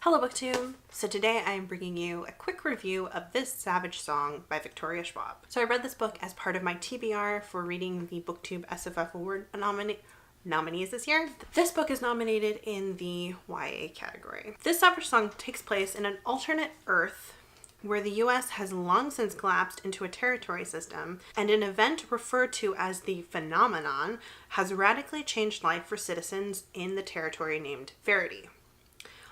Hello Booktube! So today I am bringing you a quick review of This Savage Song by Victoria Schwab. So I read this book as part of my TBR for reading the Booktube SFF Award nominees this year. This book is nominated in the YA category. This Savage Song takes place in an alternate Earth where the US has long since collapsed into a territory system, and an event referred to as the Phenomenon has radically changed life for citizens in the territory named Verity.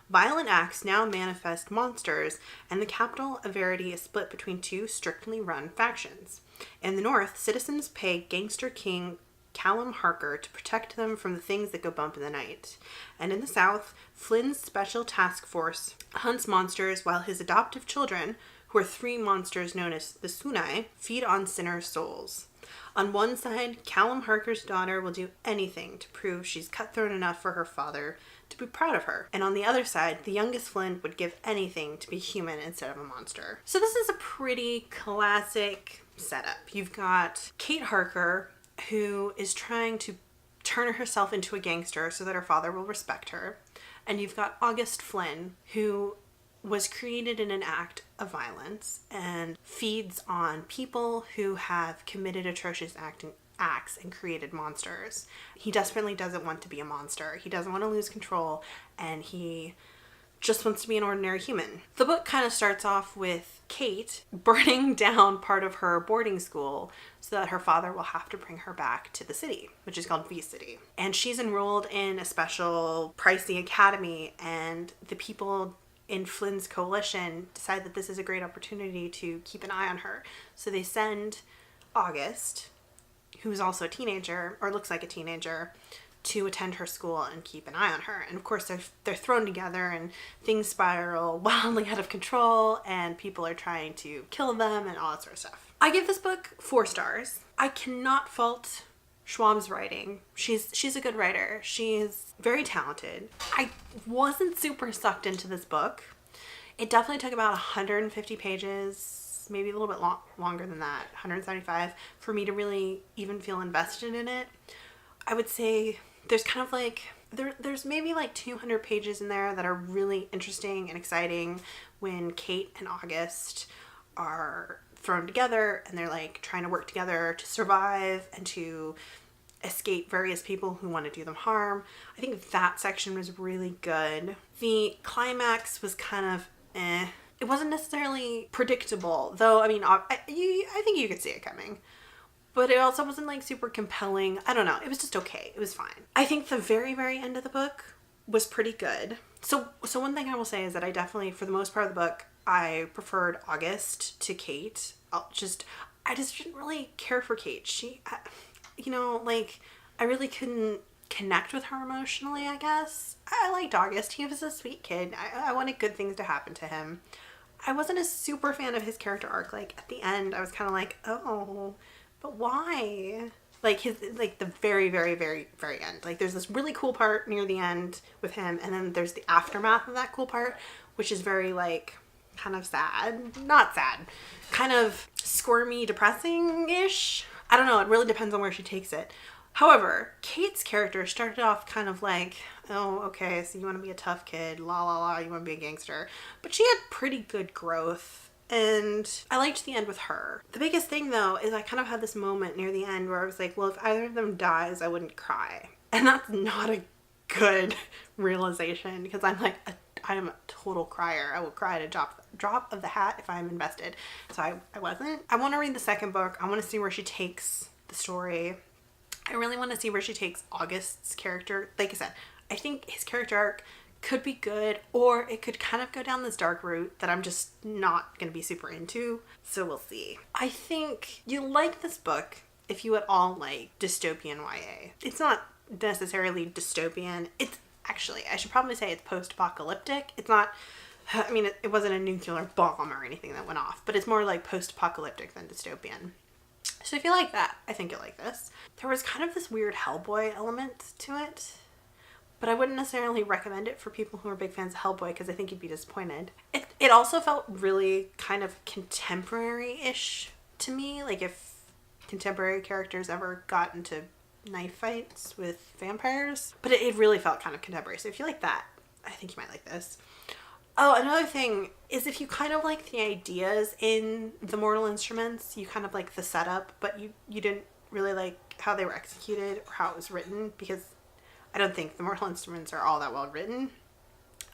Violent acts now manifest monsters, and the capital of Verity is split between two strictly run factions. In the north, citizens pay gangster king Callum Harker to protect them from the things that go bump in the night. And in the south, Flynn's special task force hunts monsters while his adoptive children, who are three monsters known as the Sunai, feed on sinners' souls. On one side, Callum Harker's daughter will do anything to prove she's cutthroat enough for her father to be proud of her. And on the other side, the youngest Flynn would give anything to be human instead of a monster. So this is a pretty classic setup. You've got Kate Harker, who is trying to turn herself into a gangster so that her father will respect her. And you've got August Flynn, who was created in an act of violence and feeds on people who have committed atrocious acts and created monsters. He desperately doesn't want to be a monster. He doesn't want to lose control, and he just wants to be an ordinary human. The book kind of starts off with Kate burning down part of her boarding school so that her father will have to bring her back to the city, which is called V City. And she's enrolled in a special pricey academy, and the people in Flynn's coalition decide that this is a great opportunity to keep an eye on her. So they send August, who's also a teenager, or looks like a teenager, to attend her school and keep an eye on her. And of course they're thrown together and things spiral wildly out of control and people are trying to kill them and all that sort of stuff. I give this book 4 stars. I cannot fault Schwab's writing. She's a good writer. She's very talented. I wasn't super sucked into this book. It definitely took about 150 pages, maybe a little bit longer than that, 175, for me to really even feel invested in it. I would say there's kind of like, there's maybe like 200 pages in there that are really interesting and exciting when Kate and August are thrown together and they're like trying to work together to survive and to escape various people who want to do them harm. I think that section was really good. The climax was kind of It wasn't necessarily predictable, though. I mean, I think you could see it coming. But it also wasn't like super compelling. I don't know. It was just okay. It was fine. I think the very, very end of the book was pretty good. So one thing I will say is that I definitely, for the most part of the book, I preferred August to Kate. I just didn't really care for Kate. I really couldn't connect with her emotionally, I guess. I liked August. He was a sweet kid. I wanted good things to happen to him. I wasn't a super fan of his character arc. Like, at the end, I was kind of like, oh, but why? Like, the very, very, very, very end. Like, there's this really cool part near the end with him, and then there's the aftermath of that cool part, which is very, like, kind of sad. Not sad. Kind of squirmy, depressing-ish. I don't know. It really depends on where she takes it. However, Kate's character started off kind of like, oh, okay, so you want to be a tough kid, la la la, you want to be a gangster. But she had pretty good growth, and I liked the end with her. The biggest thing, though, is I kind of had this moment near the end where I was like, well, if either of them dies, I wouldn't cry. And that's not a good realization, because I'm like, I am a total crier. I will cry at a drop of the hat if I'm invested. So I wasn't. I want to read the second book. I want to see where she takes the story. I really want to see where she takes August's character. Like I said, I think his character arc could be good, or it could kind of go down this dark route that I'm just not going to be super into. So we'll see. I think you'll like this book if you at all like dystopian YA. It's not necessarily dystopian. It's actually, I should probably say it's post-apocalyptic. It's not, I mean, it wasn't a nuclear bomb or anything that went off, but it's more like post-apocalyptic than dystopian. So if you like that, I think you'll like this. There was kind of this weird Hellboy element to it, but I wouldn't necessarily recommend it for people who are big fans of Hellboy because I think you'd be disappointed. It also felt really kind of contemporary-ish to me, like if contemporary characters ever got into knife fights with vampires. But it really felt kind of contemporary. So if you like that, I think you might like this. Oh, another thing is if you kind of like the ideas in The Mortal Instruments, you kind of like the setup, but you didn't really like how they were executed or how it was written, because I don't think The Mortal Instruments are all that well written.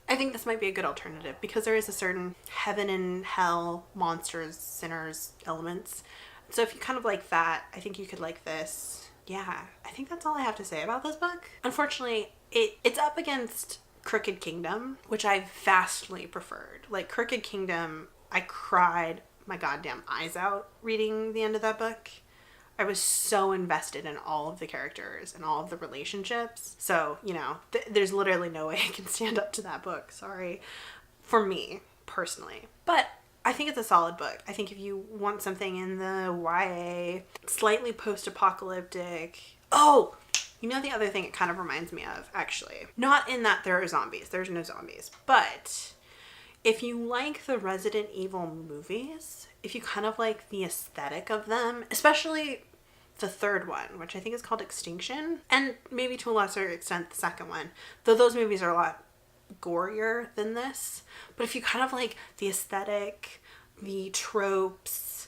I think this might be a good alternative because there is a certain heaven and hell, monsters, sinners elements. So if you kind of like that, I think you could like this. Yeah, I think that's all I have to say about this book. Unfortunately, it's up against Crooked Kingdom, which I vastly preferred. Like Crooked Kingdom, I cried my goddamn eyes out reading the end of that book. I was so invested in all of the characters and all of the relationships. So, you know, there's literally no way I can stand up to that book. Sorry. For me, personally. But I think it's a solid book. I think if you want something in the YA, slightly post-apocalyptic... Oh! You know the other thing it kind of reminds me of, actually. Not in that there are zombies. There's no zombies. But if you like the Resident Evil movies, if you kind of like the aesthetic of them, especially the third one, which I think is called Extinction, and maybe to a lesser extent the second one, though those movies are a lot gorier than this. But if you kind of like the aesthetic, the tropes,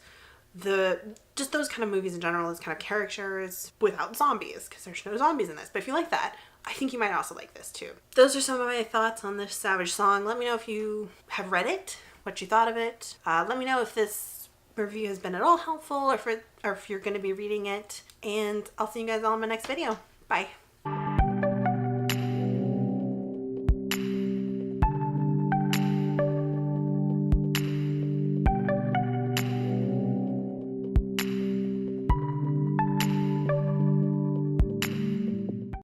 just those kind of movies in general, those kind of characters without zombies, because there's no zombies in this, but if you like that, I think you might also like this too. Those are some of my thoughts on this Savage song. Let me know if you have read it, what you thought of it. Let me know if this review has been at all helpful, or if you're going to be reading it, and I'll see you guys all in my next video. Bye.